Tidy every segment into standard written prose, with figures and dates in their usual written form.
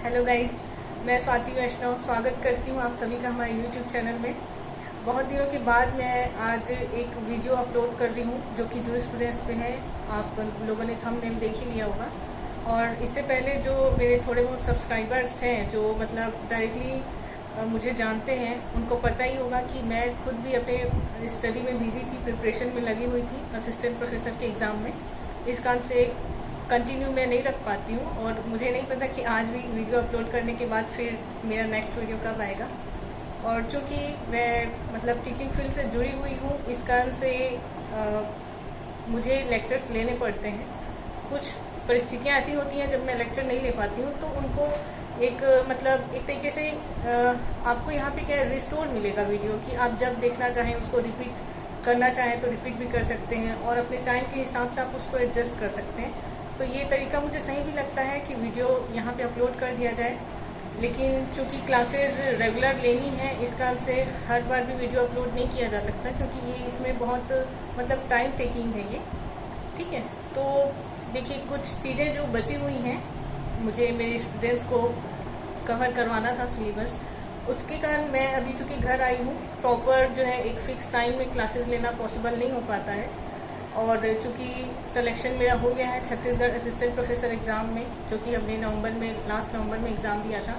Hello guys, मैं स्वाति वैष्णव स्वागत करती हूँ आप सभी का हमारे यूट्यूब चैनल में। बहुत दिनों के बाद मैं आज एक वीडियो अपलोड कर रही हूँ जो कि जूरिस्प्रूडेंस पे है। आप लोगों ने थंबनेल देख ही लिया होगा। और इससे पहले जो मेरे थोड़े बहुत सब्सक्राइबर्स हैं जो मतलब डायरेक्टली मुझे जानते हैं, उनको पता ही होगा कि मैं खुद भी अपने स्टडी में बिजी थी, प्रिपरेशन में लगी हुई थी असिस्टेंट प्रोफेसर के एग्ज़ाम में। इस कारण से कंटिन्यू मैं नहीं रख पाती हूँ और मुझे नहीं पता कि आज भी वीडियो अपलोड करने के बाद फिर मेरा नेक्स्ट वीडियो कब आएगा। और चूँकि मैं मतलब टीचिंग फील्ड से जुड़ी हुई हूँ, इस कारण से मुझे लेक्चर्स लेने पड़ते हैं। कुछ परिस्थितियाँ ऐसी होती हैं जब मैं लेक्चर नहीं ले पाती हूँ, तो उनको एक मतलब एक तरीके से आपको यहाँ पे क्या रिस्टोर मिलेगा वीडियो कि आप जब देखना चाहें उसको रिपीट करना चाहें तो रिपीट भी कर सकते हैं और अपने टाइम के हिसाब से आप उसको एडजस्ट कर सकते हैं। तो ये तरीका मुझे सही भी लगता है कि वीडियो यहाँ पे अपलोड कर दिया जाए। लेकिन चूँकि क्लासेस रेगुलर लेनी है, इस कारण से हर बार भी वीडियो अपलोड नहीं किया जा सकता, क्योंकि ये इसमें बहुत मतलब टाइम टेकिंग है ये। ठीक है, तो देखिए कुछ चीज़ें जो बची हुई हैं, मुझे मेरे स्टूडेंट्स को कवर करवाना था सिलेबस, उसके कारण मैं अभी चूँकि घर आई हूँ, प्रॉपर जो है एक फ़िक्स टाइम में क्लासेस लेना पॉसिबल नहीं हो पाता है। और चूँकि सिलेक्शन मेरा हो गया है छत्तीसगढ़ असिस्टेंट प्रोफेसर एग्ज़ाम में, जो कि हमने लास्ट नवंबर में एग्ज़ाम दिया था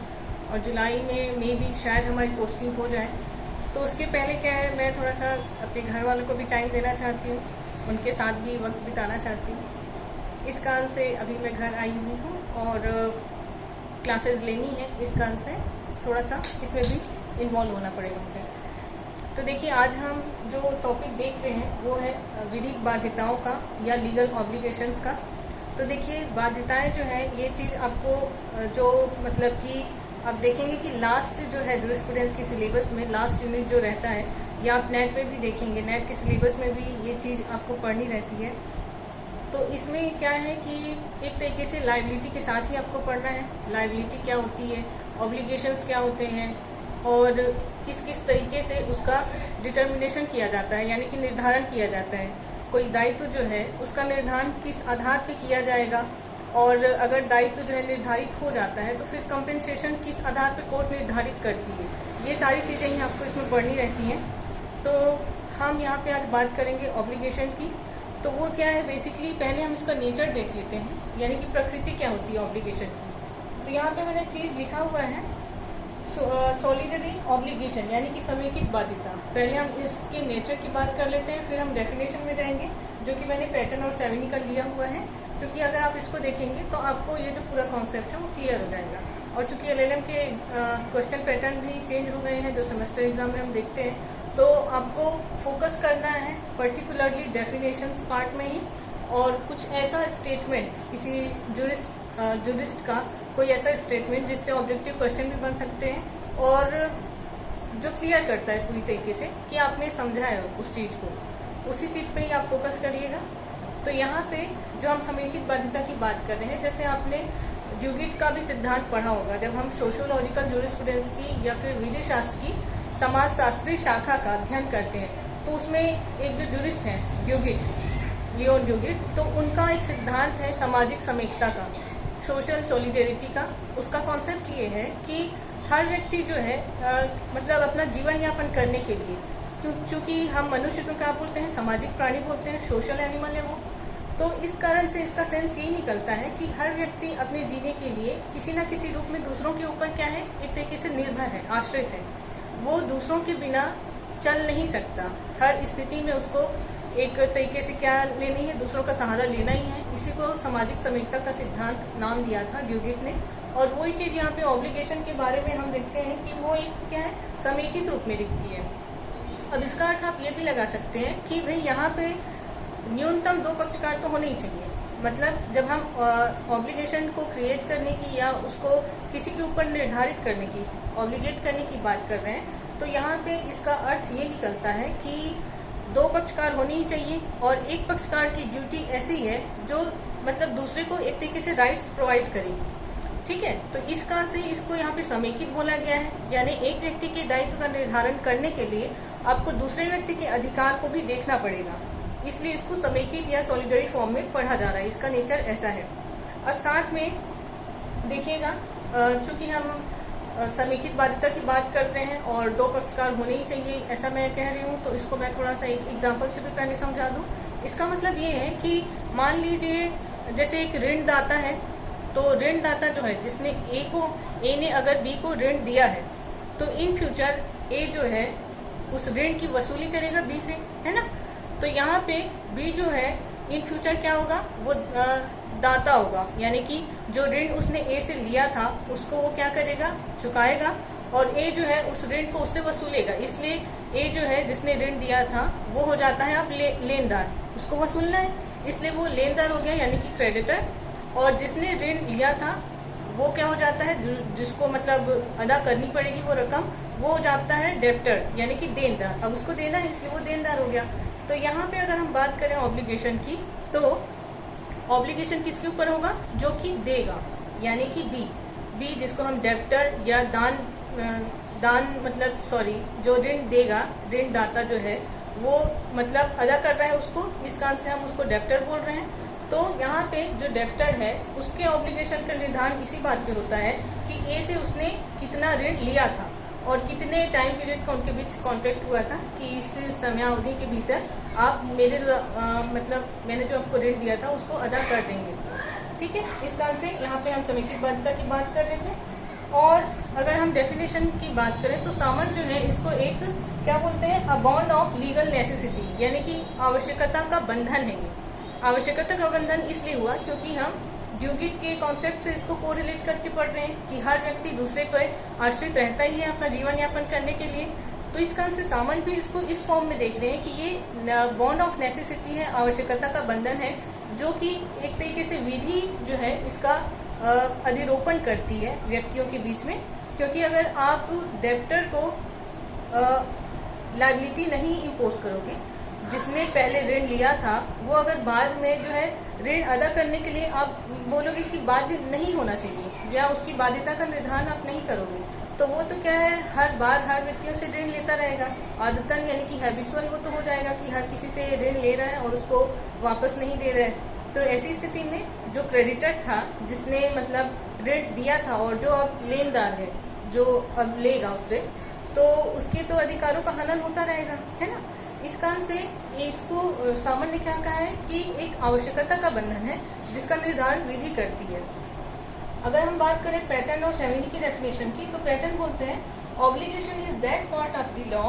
और जुलाई में भी शायद हमारी पोस्टिंग हो जाए। तो उसके पहले क्या है, मैं थोड़ा सा अपने घर वालों को भी टाइम देना चाहती हूँ, उनके साथ भी वक्त बिताना चाहती हूँ। इस कारण से अभी मैं घर आई हुई हूँ और क्लासेस लेनी है, इस कारण से थोड़ा सा इसमें भी इन्वॉल्व होना पड़ेगा मुझे। तो देखिए आज हम जो टॉपिक देख रहे हैं वो है विधिक बाध्यताओं का या लीगल ऑब्लिगेशंस का। तो देखिए बाध्यताएं जो है, ये चीज़ आपको जो मतलब कि आप देखेंगे कि लास्ट जो है जूरिस्प्रूडेंस की सिलेबस में लास्ट यूनिट जो रहता है, या आप नेट पे भी देखेंगे, नेट के सिलेबस में भी ये चीज़ आपको पढ़नी रहती है। तो इसमें क्या है कि एक तरीके से लायबिलिटी के साथ ही आपको पढ़ना है। लायबिलिटी क्या होती है, ऑब्लिगेशंस क्या होते हैं और किस किस तरीके से उसका डिटर्मिनेशन किया जाता है, यानी कि निर्धारण किया जाता है। कोई दायित्व जो है उसका निर्धारण किस आधार पे किया जाएगा, और अगर दायित्व जो है निर्धारित हो जाता है तो फिर कंपेंसेशन किस आधार पे कोर्ट निर्धारित करती है। ये सारी चीज़ें ही आपको इसमें पढ़नी रहती हैं। तो हम यहाँ पे आज बात करेंगे ऑब्लिगेशन की। तो वो क्या है, बेसिकली पहले हम इसका नेचर देख लेते हैं, यानी कि प्रकृति क्या होती है ऑब्लिगेशन की। तो यहाँ पे मैंने चीज़ लिखा हुआ है सॉलिडरी ऑब्लिगेशन, यानी कि समेकित बाध्यता। पहले हम इसके नेचर की बात कर लेते हैं, फिर हम डेफिनेशन में जाएंगे, जो कि मैंने पैटर्न और सेवेनिकल लिया हुआ है, क्योंकि अगर आप इसको देखेंगे तो आपको ये जो पूरा कॉन्सेप्ट है वो क्लियर हो जाएगा। और चूंकि एलएलएम के क्वेश्चन पैटर्न भी चेंज हो गए हैं, जो सेमेस्टर एग्जाम में हम देखते हैं, तो आपको फोकस करना है पर्टिकुलरली डेफिनेशंस पार्ट में ही, और कुछ ऐसा स्टेटमेंट किसी जूरिस्ट का कोई ऐसा स्टेटमेंट जिससे ऑब्जेक्टिव क्वेश्चन भी बन सकते हैं और जो क्लियर करता है पूरी तरीके से कि आपने समझा है उस चीज़ को, उसी चीज़ पे ही आप फोकस करिएगा। तो यहाँ पे जो हम समेकित बाध्यता की बात कर रहे हैं, जैसे आपने ड्यूगिट का भी सिद्धांत पढ़ा होगा, जब हम सोशियोलॉजिकल जूरिस्प्रूडेंस की या फिर विधि शास्त्र की समाजशास्त्री शाखा का अध्ययन करते हैं, तो उसमें एक जो जूरिस्ट हैं लियोन ड्यूगिट, तो उनका एक सिद्धांत है सामाजिक समेकता का, सोशल सॉलिडेरिटी का। उसका कॉन्सेप्ट ये है कि हर व्यक्ति जो है मतलब अपना जीवन यापन करने के लिए, क्योंकि हम मनुष्य को क्या बोलते हैं, सामाजिक प्राणी बोलते हैं, सोशल एनिमल है वो। तो इस कारण से इसका सेंस ये निकलता है कि हर व्यक्ति अपने जीने के लिए किसी न किसी रूप में दूसरों के ऊपर क्या है, एक तरीके से निर्भर है, आश्रित है। वो दूसरों के बिना चल नहीं सकता। हर स्थिति में उसको एक तरीके से क्या लेनी है, दूसरों का सहारा लेना ही है। इसी को सामाजिक समेकता का सिद्धांत नाम दिया था ड्यूगिट ने। और वही चीज़ यहाँ पे ऑब्लिगेशन के बारे में हम देखते हैं कि वो एक क्या है, समेकित रूप में दिखती है। अब इसका अर्थ आप ये भी लगा सकते हैं कि भाई यहाँ पे न्यूनतम 2 पक्षकार तो होने ही चाहिए। मतलब जब हम ऑब्लिगेशन को क्रिएट करने की या उसको किसी के ऊपर निर्धारित करने की, ऑब्लिगेट करने की बात कर रहे हैं, तो यहाँ पे इसका अर्थ ये निकलता है कि 2 पक्षकार होनी ही चाहिए और एक पक्षकार की ड्यूटी ऐसी है जो मतलब दूसरे को एक तरीके से राइट्स प्रोवाइड करेगी। ठीक है, तो इस कारण से इसको यहाँ पे समेकित बोला गया है, यानी एक व्यक्ति के दायित्व का निर्धारण करने के लिए आपको दूसरे व्यक्ति के अधिकार को भी देखना पड़ेगा, इसलिए इसको समेकित या सॉलिडरी फॉर्म में पढ़ा जा रहा है। इसका नेचर ऐसा है। अब साथ में देखिएगा चूंकि हम समेकित बाध्यता की बात करते हैं और दो पक्षकार होने ही चाहिए, ऐसा मैं कह रही हूँ, तो इसको मैं थोड़ा सा एक एग्जाम्पल से भी पहले समझा दूँ। इसका मतलब ये है कि मान लीजिए जैसे एक ऋणदाता है, तो ऋणदाता जो है जिसने ए ने अगर बी को ऋण दिया है, तो इन फ्यूचर ए जो है उस ऋण की वसूली करेगा बी से, है ना। तो यहाँ पे बी जो है इन फ्यूचर क्या होगा, वो दाता होगा, यानी कि जो ऋण उसने ए से लिया था उसको वो क्या करेगा, चुकाएगा, और ए जो है उस ऋण को उससे वसूलेगा। इसलिए ए जो है जिसने ऋण दिया था वो हो जाता है अब लेनदार, उसको वसूलना है, इसलिए वो लेनदार हो गया यानी कि क्रेडिटर। और जिसने ऋण लिया था वो क्या हो जाता है, जिसको मतलब अदा करनी पड़ेगी वो रकम, वो हो जाता है डेब्टर यानी कि देनदार। अब उसको देना है इसलिए वो देनदार हो गया। तो यहाँ पे अगर हम बात करें ऑब्लिगेशन की, तो ऑब्लिगेशन किसके ऊपर होगा, जो कि देगा, यानी कि बी जिसको हम डेब्टर या जो ऋण देगा, ऋणदाता जो है वो मतलब अदा कर रहा है उसको, इस कारण से हम उसको डेब्टर बोल रहे हैं। तो यहाँ पे जो डेब्टर है उसके ऑब्लिगेशन का निर्धारण इसी बात पे होता है कि ए से उसने कितना ऋण लिया था और कितने टाइम पीरियड का उनके बीच कॉन्ट्रैक्ट हुआ था कि इस समयावधि के भीतर आप मेरे मतलब मैंने जो आपको ऋण दिया था उसको अदा कर देंगे, ठीक है। इस कारण से यहाँ पे हम समेकित बाध्यता की बात कर रहे थे। और अगर हम डेफिनेशन की बात करें तो सामन जो है इसको एक क्या बोलते हैं, a bond of legal necessity, यानी कि आवश्यकता का बंधन है। ये आवश्यकता का बंधन इसलिए हुआ क्योंकि हम ड्यूगिट के कॉन्सेप्ट से इसको कोरिलेट करके पढ़ रहे हैं कि हर व्यक्ति दूसरे पर आश्रित रहता ही है अपना जीवन यापन करने के लिए। तो इस कारण से सामन भी इसको इस फॉर्म में देख रहे हैं कि ये बॉन्ड ऑफ नेसेसिटी है, आवश्यकता का बंधन है, जो कि एक तरीके से विधि जो है इसका अधिरोपण करती है व्यक्तियों के बीच में। क्योंकि अगर आप डेब्टर को लायबिलिटी नहीं इम्पोज करोगे, जिसने पहले ऋण लिया था वो अगर बाद में जो है ऋण अदा करने के लिए आप बोलोगे कि बाध्य नहीं होना चाहिए या उसकी बाध्यता का निर्धारण आप नहीं करोगे, तो वो तो क्या है, हर बार हर व्यक्तियों से ऋण लेता रहेगा, आदतन यानी कि हैबिचुअल वो तो हो जाएगा कि हर किसी से ऋण ले रहा है और उसको वापस नहीं दे रहा है। तो ऐसी स्थिति में जो क्रेडिटर था जिसने मतलब ऋण दिया था और जो अब लेनदार है जो अब लेगा उससे, तो उसके तो अधिकारों का हनन होता रहेगा, है ना। इस कारण से इसको सामान्य क्या कहा है कि एक आवश्यकता का बंधन है जिसका निर्धारण विधि करती है। अगर हम बात करें पैटर्न और सेविनी की डेफिनेशन की, तो पैटर्न बोलते हैं obligation is that part of the law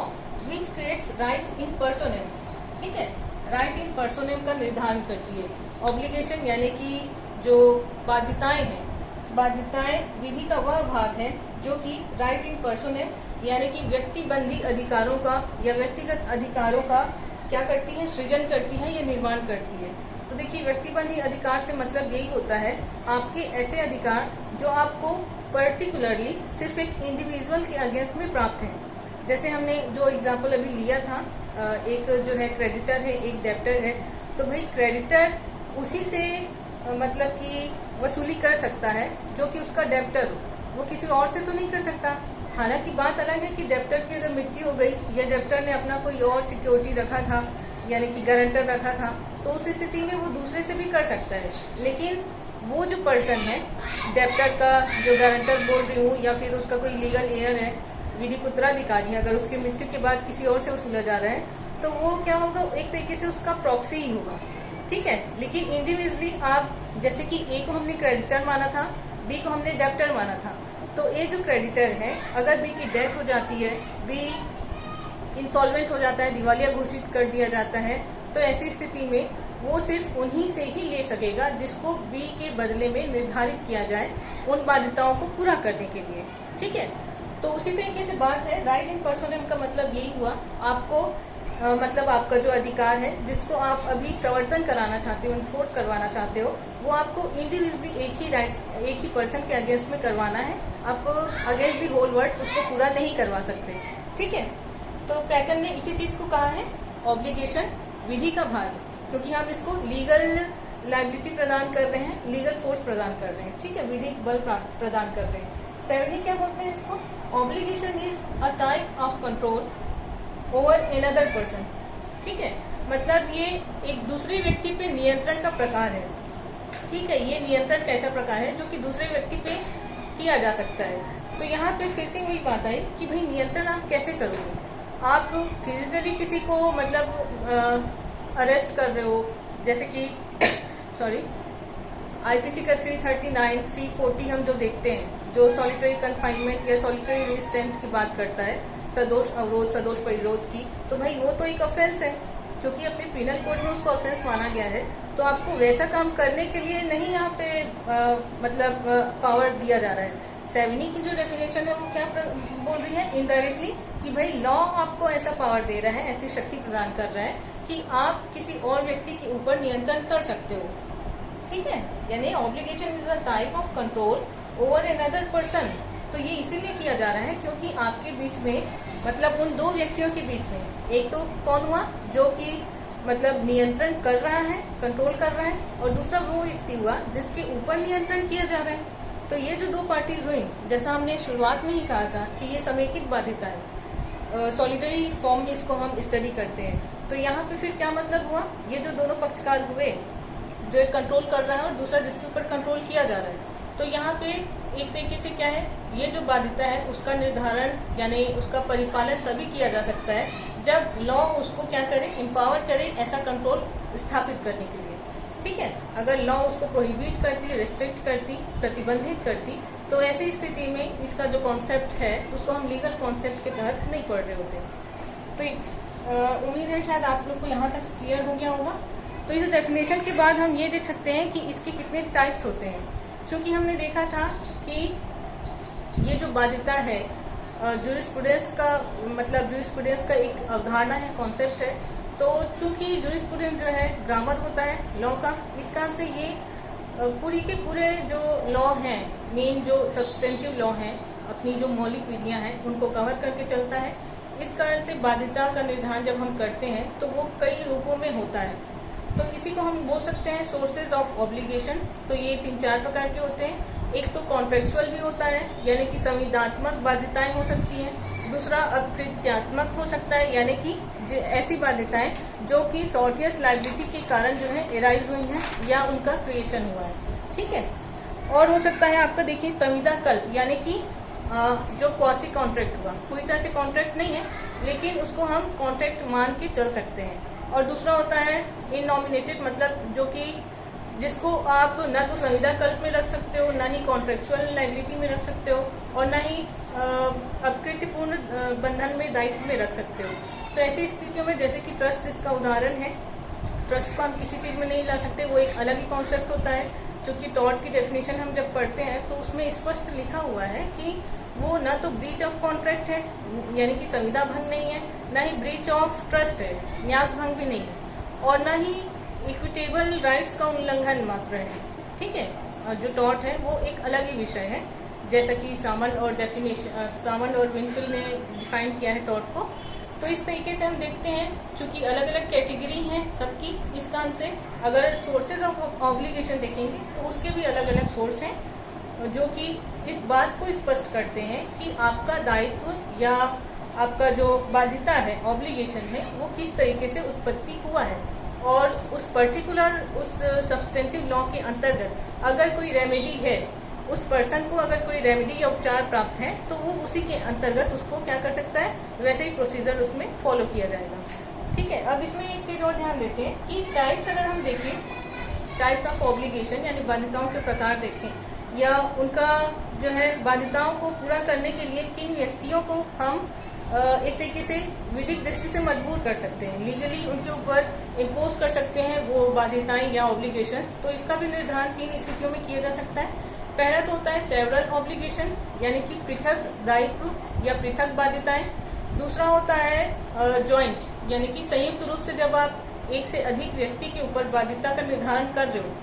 which creates right in personam, ठीक है, राइट इन पर्सोनेम का निर्धारण करती है। ऑब्लिगेशन यानी कि जो बाध्यताएं हैं, बाध्यताएं विधि का वह भाग है जो कि राइट इन पर्सोनेम यानी कि व्यक्तिबंधी अधिकारों का या व्यक्तिगत अधिकारों का क्या करती है, सृजन करती है या निर्माण करती है। तो देखिए व्यक्तिबंधी अधिकार से मतलब यही होता है आपके ऐसे अधिकार जो आपको पर्टिकुलरली सिर्फ एक इंडिविजुअल के अगेंस्ट में प्राप्त है। जैसे हमने जो एग्जाम्पल अभी लिया था, एक जो है क्रेडिटर है, एक डेब्टर है, तो भाई क्रेडिटर उसी से मतलब कि वसूली कर सकता है जो कि उसका डेब्टर हो, वो किसी और से तो नहीं कर सकता। हालांकि बात अलग है कि डेब्टर की अगर मृत्यु हो गई या डेब्टर ने अपना कोई और सिक्योरिटी रखा था यानी कि गारंटर रखा था, तो उस स्थिति में वो दूसरे से भी कर सकता है। लेकिन वो जो पर्सन है डेब्टर का जो गारंटर बोल रही हूँ या फिर उसका कोई लीगल एयर है, विधिक उत्तराधिकारी है, अगर उसकी मृत्यु के बाद किसी और से वसूला जा रहा है तो वो क्या होगा, एक तरीके से उसका प्रॉक्सी ही होगा, ठीक है। लेकिन इंडिविजुअली आप जैसे कि ए को हमने क्रेडिटर माना था, बी को हमने डेब्टर माना था, तो ए जो क्रेडिटर है अगर बी की डेथ हो जाती है, बी इंसॉल्वेंट हो जाता है, दिवालिया घोषित कर दिया जाता है, तो ऐसी स्थिति में वो सिर्फ उन्हीं से ही ले सकेगा जिसको बी के बदले में निर्धारित किया जाए उन बाध्यताओं को पूरा करने के लिए, ठीक है। तो उसी तरीके से बात है राइट इन पर्सोनेम का मतलब यही हुआ, आपको मतलब आपका जो अधिकार है जिसको आप अभी प्रवर्तन कराना चाहते हो, इन्फोर्स करवाना चाहते हो, वो आपको इंडिविजुअली एक ही पर्सन के अगेंस्ट में करवाना है। आप अगेंस्ट दी होल वर्ल्ड उसको पूरा नहीं करवा सकते, ठीक है। तो पैटर्न ने इसी चीज को कहा है ऑब्लिगेशन विधि का भाग, क्योंकि हम इसको लीगल लायबिलिटी प्रदान कर रहे हैं, लीगल फोर्स प्रदान कर रहे हैं, ठीक है, विधिक बल प्रदान कर रहे हैं। सेवनी क्या बोलते हैं इसको, obligation is a type of control over another person, ठीक है, मतलब ये एक दूसरे व्यक्ति पे नियंत्रण का प्रकार है, ठीक है। ये नियंत्रण कैसा प्रकार है जो कि दूसरे व्यक्ति पे किया जा सकता है। तो यहाँ पे फिर से वही बात आई कि भाई नियंत्रण आप कैसे करोगे। आप फिजिकली किसी को मतलब अरेस्ट कर रहे हो, जैसे कि सॉरी आईपीसी का 339, 340 हम जो देखते हैं, जो सॉलिटरी कन्फाइनमेंट या सॉलिटरी रेजिस्टेंट की बात करता है, सदोष अवरोध, सदोष परिरोध की, तो भाई वो तो एक ऑफेंस है, क्योंकि अपने पिनल कोड में उसको ऑफेंस माना गया है। तो आपको वैसा काम करने के लिए नहीं यहाँ पे मतलब पावर दिया जा रहा है। सेवनी की जो डेफिनेशन है वो क्या बोल रही है इनडायरेक्टली, कि भाई लॉ आपको ऐसा पावर दे रहा है, ऐसी शक्ति प्रदान कर रहा है कि आप किसी और व्यक्ति के ऊपर नियंत्रण कर सकते हो। ठीक है, यानी obligation is a type of control over another person. तो ये इसीलिए किया जा रहा है क्योंकि आपके बीच में, मतलब उन दो व्यक्तियों के बीच में, एक तो कौन हुआ जो कि मतलब नियंत्रण कर रहा है, कंट्रोल कर रहा है, और दूसरा वो व्यक्ति हुआ जिसके ऊपर नियंत्रण किया जा रहा है। तो ये जो दो पार्टीज हुई, जैसा हमने शुरुआत में ही कहा था कि ये समेकित बाध्यता है, सॉलिटरी फॉर्म में इसको हम स्टडी करते हैं। तो यहाँ पे फिर क्या मतलब हुआ, ये जो दोनों पक्षकार हुए, जो एक कंट्रोल कर रहा है और दूसरा जिसके ऊपर कंट्रोल किया जा रहा है, तो यहाँ पे एक तरीके से क्या है, ये जो बाध्यता है उसका निर्धारण यानी उसका परिपालन तभी किया जा सकता है जब लॉ उसको क्या करे, एम्पावर करे ऐसा कंट्रोल स्थापित करने के लिए। ठीक है, अगर लॉ उसको प्रोहिबिट करती, रिस्ट्रिक्ट करती, प्रतिबंधित करती, तो ऐसी स्थिति में इसका जो कॉन्सेप्ट है उसको हम लीगल कॉन्सेप्ट के तहत नहीं पढ़ रहे होते। तो उम्मीद है शायद आप लोग को यहाँ तक क्लियर हो गया होगा। तो इस डेफिनेशन के बाद हम ये देख सकते हैं कि इसके कितने टाइप्स होते हैं। चूंकि हमने देखा था कि ये जो बाध्यता है जूरिस्प्रूडेंस का, मतलब जूरिस्प्रूडेंस का एक अवधारणा है, कॉन्सेप्ट है। तो चूंकि जूरिस्प्रूडेंस जो है ग्रामर होता है लॉ का, इस कारण से ये पूरी के पूरे जो लॉ हैं, मेन जो सब्सटेंटिव लॉ हैं, अपनी जो मौलिक विधियां हैं उनको कवर करके चलता है। इस कारण से बाध्यता का निर्धारण जब हम करते हैं तो वो कई रूपों में होता है। तो इसी को हम बोल सकते हैं सोर्सेज ऑफ ऑब्लिगेशन। तो ये 3-4 प्रकार के होते हैं। एक तो कॉन्ट्रेक्चुअल भी होता है, यानी कि संविदात्मक बाध्यताएं हो सकती हैं। दूसरा अकृत्यात्मक हो सकता है, यानी कि ऐसी बाध्यताएं जो कि टॉर्टियस लायबिलिटी के कारण जो है एराइज हुई हैं या उनका क्रिएशन हुआ है। ठीक है, और हो सकता है आपका देखिए संविदा कल्प, यानी कि जो क्वासी कॉन्ट्रैक्ट हुआ, पूरी तरह से कॉन्ट्रैक्ट नहीं है लेकिन उसको हम कॉन्ट्रैक्ट मान के चल सकते हैं। और दूसरा होता है इननॉमिनेटेड, मतलब जो कि जिसको आप न तो संविदा कल्प में रख सकते हो, ना ही कॉन्ट्रेक्चुअल लायबिलिटी में रख सकते हो, और ना ही अपकृत्यपूर्ण बंधन में, दायित्व में रख सकते हो। तो ऐसी स्थितियों में जैसे कि ट्रस्ट इसका उदाहरण है, ट्रस्ट को हम किसी चीज में नहीं ला सकते, वो एक अलग ही कॉन्सेप्ट होता है। क्योंकि टॉर्ट की डेफिनेशन हम जब पढ़ते हैं तो उसमें स्पष्ट लिखा हुआ है कि वो ना तो ब्रीच ऑफ कॉन्ट्रैक्ट है, यानी कि संविदा भंग नहीं है, ना ही ब्रीच ऑफ ट्रस्ट है, न्यास भंग भी नहीं है, और ना ही इक्विटेबल राइट्स का उल्लंघन मात्र है। ठीक है, जो टॉर्ट है वो एक अलग ही विषय है, जैसा कि सामन और विनफिल ने डिफाइन किया है टॉर्ट को। तो इस तरीके से हम देखते हैं, चूंकि अलग अलग कैटेगरी हैं सबकी, इस कारण से अगर सोर्सेज ऑफ ऑब्लिगेशन देखेंगे तो उसके भी अलग अलग सोर्स हैं जो कि इस बात को स्पष्ट करते हैं कि आपका दायित्व या आपका जो बाध्यता है, ऑब्लिगेशन है, वो किस तरीके से उत्पत्ति हुआ है। और उस पर्टिकुलर उस सब्सटेंटिव लॉ के अंतर्गत अगर कोई रेमेडी है, उस पर्सन को अगर कोई रेमेडी या उपचार प्राप्त है तो वो उसी के अंतर्गत उसको क्या कर सकता है, वैसे ही प्रोसीजर उसमें फॉलो किया जाएगा। ठीक है, अब इसमें एक चीज और ध्यान देते हैं कि टाइप्स अगर हम देखें, टाइप्स ऑफ ऑब्लिगेशन यानी बाध्यताओं के प्रकार देखें, या उनका जो है बाध्यताओं को पूरा करने के लिए किन व्यक्तियों को हम एक तरीके से विधिक दृष्टि से मजबूर कर सकते हैं, लीगली उनके ऊपर इम्पोज कर सकते हैं वो बाध्यताएं या ऑब्लिगेशन। तो इसका भी निर्धारण 3 स्थितियों में किया जा सकता है। पहला तो होता है सेवरल ऑब्लिगेशन, यानी कि पृथक दायित्व या पृथक बाध्यताएं। दूसरा होता है जॉइंट, यानी कि संयुक्त रूप से जब आप एक से अधिक व्यक्ति के ऊपर बाध्यता का निर्धारण कर रहे हो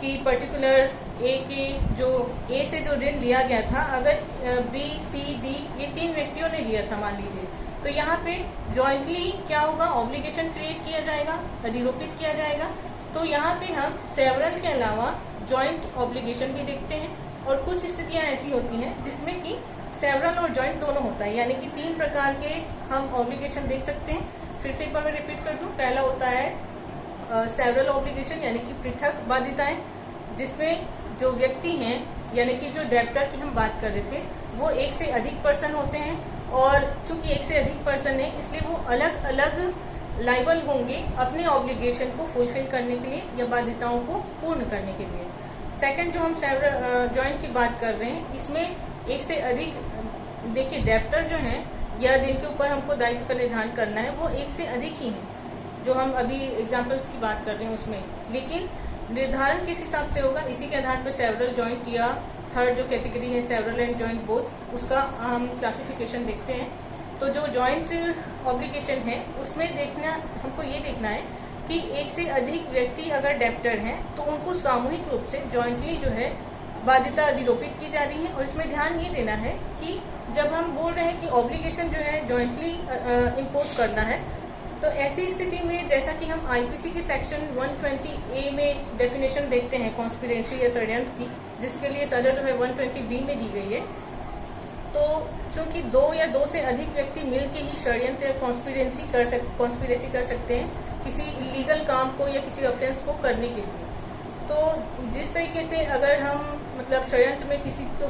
कि पर्टिकुलर ए से जो ऋण लिया गया था, अगर बी सी डी ये 3 व्यक्तियों ने लिया था मान लीजिए, तो यहाँ पे जॉइंटली क्या होगा, ऑब्लिगेशन क्रिएट किया जाएगा, अधिरोपित किया जाएगा। तो यहाँ पे हम सेवरल के अलावा जॉइंट ऑब्लिगेशन भी देखते हैं। और कुछ स्थितियां ऐसी होती हैं जिसमें कि सेवरल और जॉइंट दोनों होता है, यानी कि 3 प्रकार के हम ऑब्लिगेशन देख सकते हैं। फिर से एक बार मैं रिपीट कर दूं, पहला होता है सेवरल ऑब्लिगेशन, यानी कि पृथक बाध्यताएं, जिसमें जो व्यक्ति हैं यानी कि जो डेब्टर की हम बात कर रहे थे वो एक से अधिक पर्सन होते हैं, और चूंकि एक से अधिक पर्सन है इसलिए वो अलग अलग लाइबल होंगे अपने ऑब्लिगेशन को फुलफिल करने के लिए या बाध्यताओं को पूर्ण करने के लिए। सेकंड, जो हम सेवरल जॉइंट की बात कर रहे हैं, इसमें एक से अधिक, देखिए डेब्टर जो हैं या जिनके ऊपर हमको दायित्व का निर्धारण करना है वो एक से अधिक ही हैं, जो हम अभी एग्जाम्पल्स की बात कर रहे हैं उसमें, लेकिन निर्धारण किस हिसाब से होगा, इसी के आधार पर सेवरल जॉइंट या थर्ड जो कैटेगरी है सेवरल एंड जॉइंट बोथ, उसका हम क्लासिफिकेशन देखते हैं। तो जो जॉइंट ऑब्लिगेशन है उसमें देखना, हमको ये देखना है कि एक से अधिक व्यक्ति अगर डेब्टर हैं तो उनको सामूहिक रूप से जॉइंटली जो है बाध्यता अधिरोपित की जा रही है। और इसमें ध्यान ये देना है कि जब हम बोल रहे हैं कि ऑब्लिगेशन जो है जॉइंटली इम्पोज करना है, तो ऐसी स्थिति में जैसा कि हम आईपीसी के सेक्शन 120A में डेफिनेशन देखते हैं कॉन्स्पिरेसी या षड्यंत्र की, जिसके लिए सजा जो है 120B में दी गई है। तो चूंकि दो या दो से अधिक व्यक्ति मिलकर ही षड्यंत्र या कॉन्स्पिरेसी कर सकते हैं किसी इलीगल काम को या किसी ऑफेंस को करने के लिए। तो जिस तरीके से अगर हम मतलब षड्यंत्र में किसी को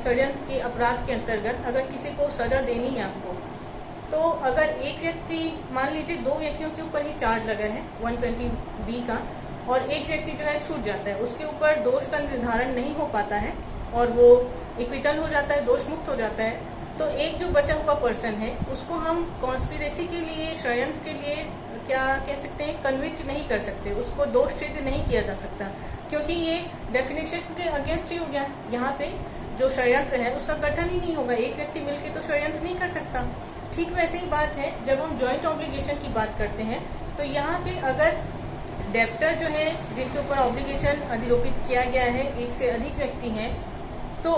षड्यंत्र के अपराध के अंतर्गत अगर किसी को सजा देनी है आपको, तो अगर एक व्यक्ति, मान लीजिए दो व्यक्तियों के ऊपर ही चार्ज लगा है 120B का, और एक व्यक्ति जो है छूट जाता है, उसके ऊपर दोष का निर्धारण नहीं हो पाता है और वो इक्विटल हो जाता है, दोष मुक्त हो जाता है, तो एक जो बचा हुआ पर्सन है उसको हम कॉन्स्पिरेसी के लिए, षड्यंत्र के लिए क्या कह सकते हैं, कन्विक्ट नहीं कर सकते, उसको दोष सिद्ध नहीं किया जा सकता, क्योंकि ये डेफिनेशन के अगेंस्ट ही हो गया। यहाँ पे जो षड्यंत्र है उसका गठन ही नहीं होगा, एक व्यक्ति मिलकर तो षड्यंत्र नहीं कर सकता। ठीक वैसे ही बात है जब हम जॉइंट ऑब्लिगेशन की बात करते हैं, तो यहाँ पे अगर डेब्टर जो है जिनके ऊपर ऑब्लिगेशन अधिरोपित किया गया है एक से अधिक व्यक्ति हैं, तो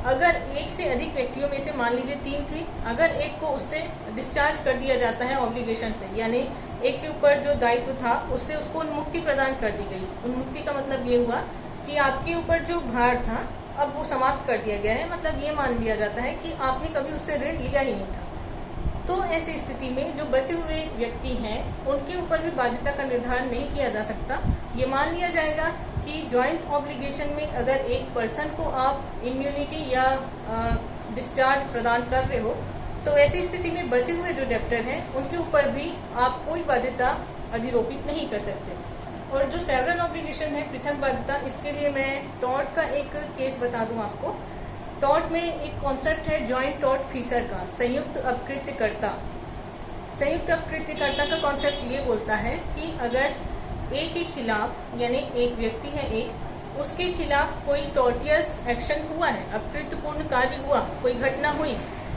अगर एक से अधिक व्यक्तियों में से मान लीजिए 3 थे, अगर एक को उससे डिस्चार्ज कर दिया जाता है ऑब्लिगेशन से, यानी एक के ऊपर जो दायित्व था उससे उसको उन्मुक्ति प्रदान कर दी गई। उन्मुक्ति का मतलब ये हुआ कि आपके ऊपर जो भार था अब वो समाप्त कर दिया गया है, मतलब ये मान लिया जाता है कि आपने कभी उससे ऋण लिया ही नहीं था। तो ऐसी स्थिति में जो बचे हुए व्यक्ति हैं उनके ऊपर भी बाध्यता का निर्धारण नहीं किया जा सकता। ये मान लिया जाएगा कि जॉइंट ऑब्लिगेशन में अगर एक पर्सन को आप इम्यूनिटी या डिस्चार्ज प्रदान कर रहे हो, तो ऐसी स्थिति में बचे हुए जो डेब्टर हैं उनके ऊपर भी आप कोई बाध्यता अधिरोपित नहीं कर सकते। और जो सेवरल ऑब्लिगेशन है, पृथक बाध्यता, इसके लिए मैं टॉर्ट का एक केस बता दूं आपको। टॉर्ट में एक कॉन्सेप्ट है जॉइंट टॉर्ट फीसर का, संयुक्त अपकृत्यकर्ता। संयुक्त अपकृत्यकर्ता का कॉन्सेप्ट ये बोलता है कि अगर एक के खिलाफ, यानी एक व्यक्ति है एक, उसके खिलाफ कोई टॉर्टियस एक्शन हुआ है, अपकृत्यपूर्ण कार्य हुआ, कोई घटना हुई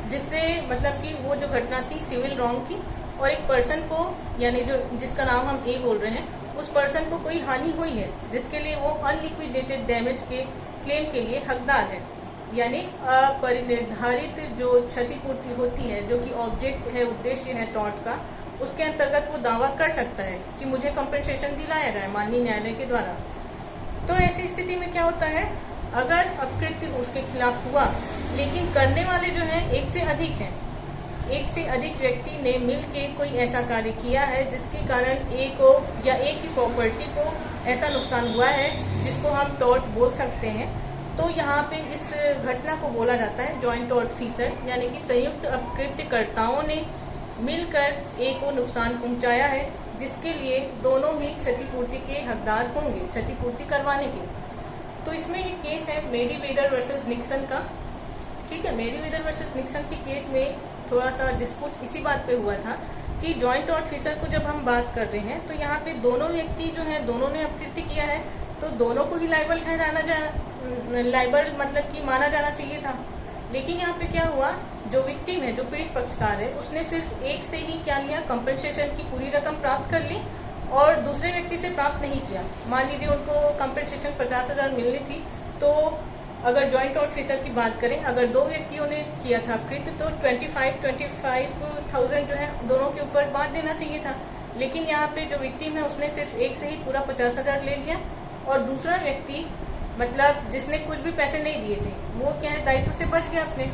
जिससे मतलब कि वो जो घटना थी सिविल रॉन्ग थी, और एक पर्सन को, यानी जो जिसका नाम हम ए बोल रहे हैं, उस पर्सन को कोई हानि हुई है जिसके लिए वो अनलिक्विडेटेड डैमेज के क्लेम के लिए हकदार है, यानी अपरिनिर्धारित जो क्षतिपूर्ति होती है जो कि ऑब्जेक्ट है, उद्देश्य है टॉर्ट का, उसके अंतर्गत वो दावा कर सकता है कि मुझे कंपेंसेशन दिलाया जाए माननीय न्यायालय के द्वारा। तो ऐसी स्थिति में क्या होता है, अगर अपकृत्य उसके खिलाफ हुआ लेकिन करने वाले जो हैं एक से अधिक हैं, एक से अधिक व्यक्ति ने मिलके कोई ऐसा कार्य किया है जिसके कारण ए को या ए की प्रॉपर्टी को ऐसा नुकसान हुआ है जिसको हम टॉर्ट बोल सकते हैं, तो यहाँ पे इस घटना को बोला जाता है जॉइंट टॉर्ट फीसर, यानी कि संयुक्त अपकृत्यकर्ताओं ने मिलकर ए को नुकसान पहुंचाया है जिसके लिए दोनों ही क्षतिपूर्ति के हकदार होंगे, क्षतिपूर्ति करवाने के। तो इसमें एक केस है मेरीवेदर वर्सेस निक्सन का। ठीक है, मेरीवेदर वर्सेस निक्सन के केस में थोड़ा सा डिस्प्यूट इसी बात पे हुआ था कि जॉइंट टॉर्ट फीसर को जब हम बात कर रहे हैं तो यहाँ पे दोनों व्यक्ति जो है दोनों ने अपकृत्य किया है, तो दोनों को ही लाइबल लाइबल मतलब कि माना जाना चाहिए था। लेकिन यहाँ पे क्या हुआ, जो विक्टिम है, जो पीड़ित पक्षकार है, उसने सिर्फ एक से ही क्या लिया, कंपेंसेशन की पूरी रकम प्राप्त कर ली और दूसरे व्यक्ति से प्राप्त नहीं किया। मान लीजिए उनको कंपेंसेशन 50,000 मिलनी थी, तो अगर जॉइंट टॉर्ट फीसर की बात करें, अगर दो व्यक्तियों ने किया था कृत्य तो 25,000 जो है दोनों के ऊपर बांट देना चाहिए था। लेकिन यहाँ पे जो विक्टिम है उसने सिर्फ एक से ही पूरा 50,000 ले लिया और दूसरा व्यक्ति मतलब जिसने कुछ भी पैसे नहीं दिए थे वो क्या है दायित्व से बच गया अपने।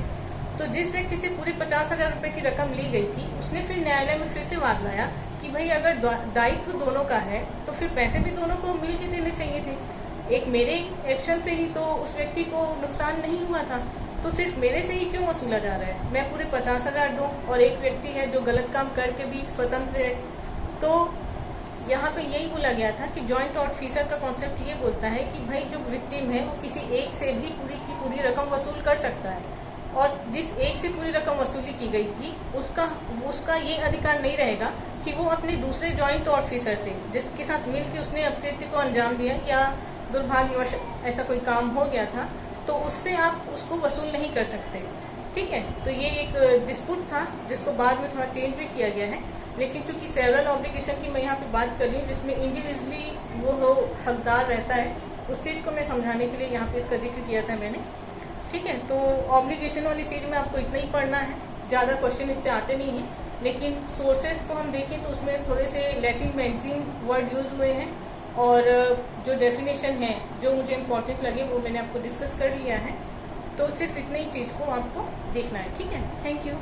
तो जिस व्यक्ति से पूरी 50,000 रुपए की रकम ली गई थी उसने फिर न्यायालय में फिर से वाद लाया कि भाई अगर दायित्व दोनों का है तो फिर पैसे भी दोनों को मिल के देने चाहिए थे। एक मेरे एक्शन से ही तो उस व्यक्ति को नुकसान नहीं हुआ था, तो सिर्फ मेरे से ही क्यों वसूला जा रहा है? मैं पूरे 50,000 दूं और एक व्यक्ति है जो गलत काम करके भी स्वतंत्र है। तो यहाँ पे यही बोला गया था कि जॉइंट ऑफिसर का कॉन्सेप्ट ये बोलता है कि भाई जो विक्टिम है वो किसी एक से भी पूरी की पूरी रकम वसूल कर सकता है, और जिस एक से पूरी रकम वसूली की गई थी उसका ये अधिकार नहीं रहेगा कि वो अपने दूसरे जॉइंट ऑफिसर से जिसके साथ मिलकर उसने अपकृत्य को अंजाम दिया या दुर्भाग्यवश ऐसा कोई काम हो गया था, तो उससे आप उसको वसूल नहीं कर सकते। ठीक है, तो ये एक डिस्प्यूट था जिसको बाद में थोड़ा चेंज भी किया गया है, लेकिन चूंकि सेवरल ऑब्लिगेशन की मैं यहाँ पे बात कर रही हूँ जिसमें इंडिविजुअली वो हकदार रहता है, उस चीज को मैं समझाने के लिए यहाँ पे इसका जिक्र किया था मैंने। ठीक है, तो ऑब्लिगेशन वाली चीज में आपको इतना ही पढ़ना है, ज्यादा क्वेश्चन इससे आते नहीं है। लेकिन सोर्सेस को हम देखें तो उसमें थोड़े से लैटिन मैगजीन वर्ड यूज हुए हैं, और जो डेफिनेशन है जो मुझे इम्पोर्टेंट लगे वो मैंने आपको डिस्कस कर लिया है। तो सिर्फ इतनी ही चीज को आपको देखना है। ठीक है, थैंक यू।